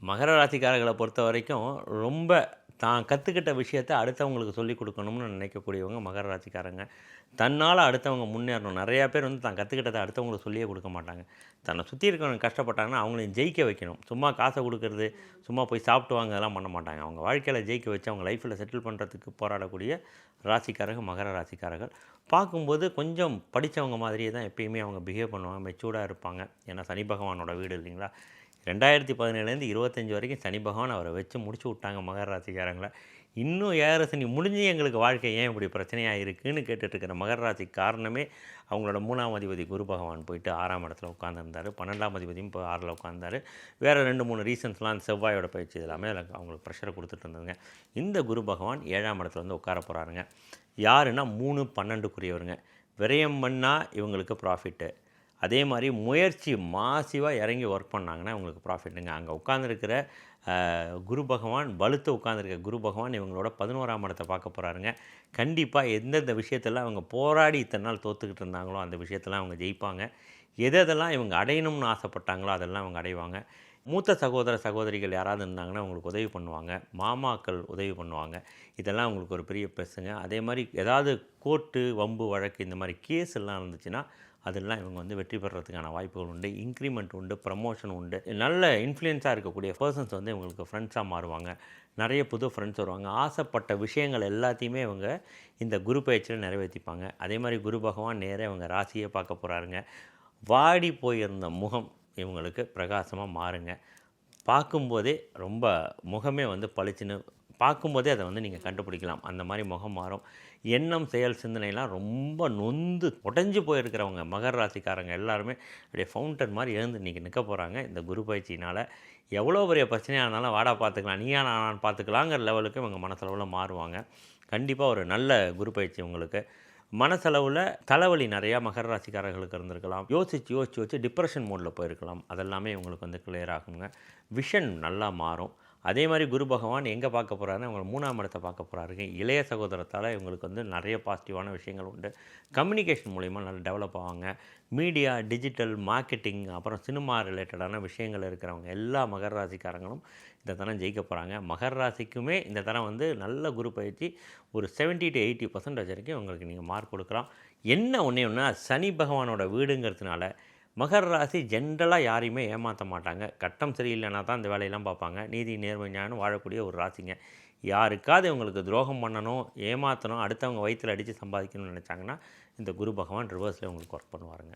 மகர ராசிக்காரர்கள பொறுத்தவரைக்கும், ரொம்ப தான் கத்துக்கிட்ட விஷயத்த அடுத்தவங்களுக்கு சொல்லிக் குடுக்கணும்னு நினைக்கக்கூடியவங்க மகர ராசிக்காரங்க. தன்னால அடுத்தவங்க முன்னேறணும். நெறையா பேர் வந்து தான் கத்துக்கிட்டத அடுத்தவங்களுக்கு சொல்லியே குடுக்க மாட்டாங்க. தன்னை சுத்தி இருக்கிறவங்க கஷ்டப்பட்டாங்கன்னா, அவங்களையும் ஜெயிக்க வைக்கணும். சும்மா காச குடுக்கறது, சும்மா போய் சாப்பிட்டு வாங்க அதெல்லாம் பண்ண மாட்டாங்க. அவங்க வாழ்க்கையில ஜெயிக்க வச்சு, அவங்க லைஃப்ல செட்டில் பண்றதுக்கு போராடக்கூடிய ராசிக்காரர்கள் மகர ராசிக்காரர்கள். பார்க்கும்போது கொஞ்சம் படிச்சவங்க மாதிரியே தான் எப்பயுமே அவங்க பிஹேவ் பண்ணுவாங்க. மெச்சூர்டா இருப்பாங்க. ஏன்னா சனி பகவானோட வீடு இல்லைங்களா? 2017லேருந்து 25 வரைக்கும் சனி பகவான் அவர வச்சு முடிச்சு விட்டாங்க மகர ராசிக்காரங்கள. இன்னும் 7 சனி முடிஞ்சும் எங்களுக்கு வாழ்க்கை ஏன் இப்படி பிரச்சனையா இருக்குன்னு கேட்டுட்ருக்கிற மகர ராசிக்கு காரணமே, அவங்களோட 3ஆம் அதிபதி குரு பகவான் போயிட்டு 6ஆம் இடத்துல உட்காந்துருந்தாரு. 12ஆம் அதிபதியும் இப்போ 6ல உட்காந்தாரு. வேறு 2, 3 ரீசன்ஸ்லாம் அந்த செவ்வாயோட பயிற்சி இது எல்லாமே அதில் அவங்களுக்கு ப்ரெஷரை குடுத்துட்டு இருந்ததுங்க. இந்த குரு பகவான் 7ஆம் இடத்துல வந்து உட்கார போறாருங்க. யாருன்னா 3, 12க்குரியவருங்க. விரயம் பண்ணா இவங்களுக்கு ப்ராஃபிட்டு. அதே மாரி முயற்சி மாசிவா இறங்கி ஒர்க் பண்ணாங்கன்னா, இவங்களுக்கு ப்ராஃபிட்டுங்க. அங்க உட்கார்ந்திருக்கிற குரு பகவான் வலுத்து உட்கார்ந்திருக்க குரு பகவான் இவங்களோட 11ஆம் இடத்த பார்க்க போறாருங்க. கண்டிப்பா எந்தெந்த விஷயத்தலாம் அவங்க போராடி இத்தன நாள் தோத்துக்கிட்டு இருந்தாங்களோ, அந்த விஷயத்தலாம் அவங்க ஜெயிப்பாங்க. எதெல்லாம் இவங்க அடையணும்னு ஆசைப்பட்டாங்களோ, அதெல்லாம் அவங்க அடைவாங்க. மூத்த சகோதர, சகோதரிகள் யாராவது இருந்தாங்கன்னா, அவங்களுக்கு உதவி பண்ணுவாங்க. மாமாக்கள் உதவி பண்ணுவாங்க. இதெல்லாம் அவங்களுக்கு ஒரு பெரிய ப்ளஸ்ஸுங்க. அதே மாரி ஏதாவது கோர்ட்டு, வம்பு, வழக்கு இந்த மாரி கேஸ் எல்லாம் இருந்துச்சுன்னா, அதெல்லாம் இவங்க வந்து வெற்றி பெறதுக்கான வாய்ப்புகள் உண்டு. இன்கிரிமெண்ட் உண்டு, ப்ரமோஷன் உண்டு. நல்ல இன்ஃப்ளூயன்ஸா இருக்கக்கூடிய பெர்சன்ஸ் வந்து இவங்களுக்கு ஃப்ரெண்ட்ஸா மாறுவாங்க. நெறைய புது ஃப்ரெண்ட்ஸ் வருவாங்க. ஆசைப்பட்ட விஷயங்கள் எல்லாத்தையுமே இவங்க இந்த குரு பெயர்ச்சியில நிறைவேத்திப்பாங்க. அதே மாரி குரு பகவான் நேரா இவங்க ராசியே பார்க்க போறாருங்க. வாடி போயிருந்த முகம் இவங்களுக்கு பிரகாசமா மாறுங்க. பார்க்கும்போதே ரொம்ப முகமே வந்து பளிச்சுன்னு பார்க்கும்போதே அத வந்து நீங்க கண்டுபிடிக்கலாம். அந்த மாரி முகம் மாறும். எண்ணம், செயல், சிந்தனைலாம் ரொம்ப நொந்து உடைஞ்சு போயிருக்கிறவங்க மகர ராசிக்காரங்க எல்லாருமே அப்படியே ஃபவுண்டன் மாரி எழுந்து இன்னைக்கு நிக்க போறாங்க. இந்த குரு பயிற்சியினால. எவ்வளோ பெரிய பிரச்சனையா இருந்தாலும் வாடா பார்த்துக்கலாம். நீயா நானான்னு பார்த்துக்கலாங்கிற லெவலுக்கு இவங்க மனசளவுல மாறுவாங்க. கண்டிப்பா ஒரு நல்ல குரு பயிற்சி உங்களுக்கு. மனசளவுல தலைவலி நெறையா மகர ராசிக்காரர்களுக்கு இருந்திருக்கலாம். யோசிச்சு, யோசிச்சு, யோசிச்சு டிப்ரஷன் மோட்ல போயிருக்கலாம். அதெல்லாமே இவங்களுக்கு வந்து கிளியர் ஆகுங்க. விஷன் நல்லா மாறும். அதே மாரி குரு பகவான் எங்க பார்க்க போறாருன்னா, இவங்க 3ஆம் இடத்த பார்க்க போறாருங்க. இளைய சகோதரத்தால இவங்களுக்கு வந்து நெறைய பாசிட்டிவான விஷயங்கள் உண்டு. கம்யூனிகேஷன் மூலியமா நல்லா டெவலப் ஆவாங்க. மீடியா, டிஜிட்டல், மார்க்கெட்டிங் அப்புறம் சினிமா ரிலேட்டடான விஷயங்கள் இருக்கிறவங்க எல்லா மகர ராசிக்காரங்களும் இந்த தரம் ஜெயிக்க போறாங்க. மகர ராசிக்குமே இந்த தரம் வந்து நல்ல குரு பயிற்சி ஒரு 70-80% வரைக்கும் உங்களுக்கு நீங்க மார்க் குடுக்கலாம். என்ன ஒண்ணே ஒண்ணுனா, சனி பகவானோட வீடுங்கிறதுனால, மகர ராசி ஜென்ரலா யாரையுமே ஏமாத்த மாட்டாங்க. கட்டம் சரியில்லைனா தான் இந்த வேலையெல்லாம் பார்ப்பாங்க. நீதி, நேர்மை, நியாயம்னு வாழக்கூடிய ஒரு ராசிங்க. யாருக்காவது இவங்களுக்கு துரோகம் பண்ணணும், ஏமாத்தணும், அடுத்தவங்க வயித்துல அடிச்சு சம்பாதிக்கணும்னு நெனைச்சாங்கன்னா, இந்த குரு பகவான் ரிவர்ஸ்ல உங்களுக்கு ஒர்க் பண்ணுவாருங்க.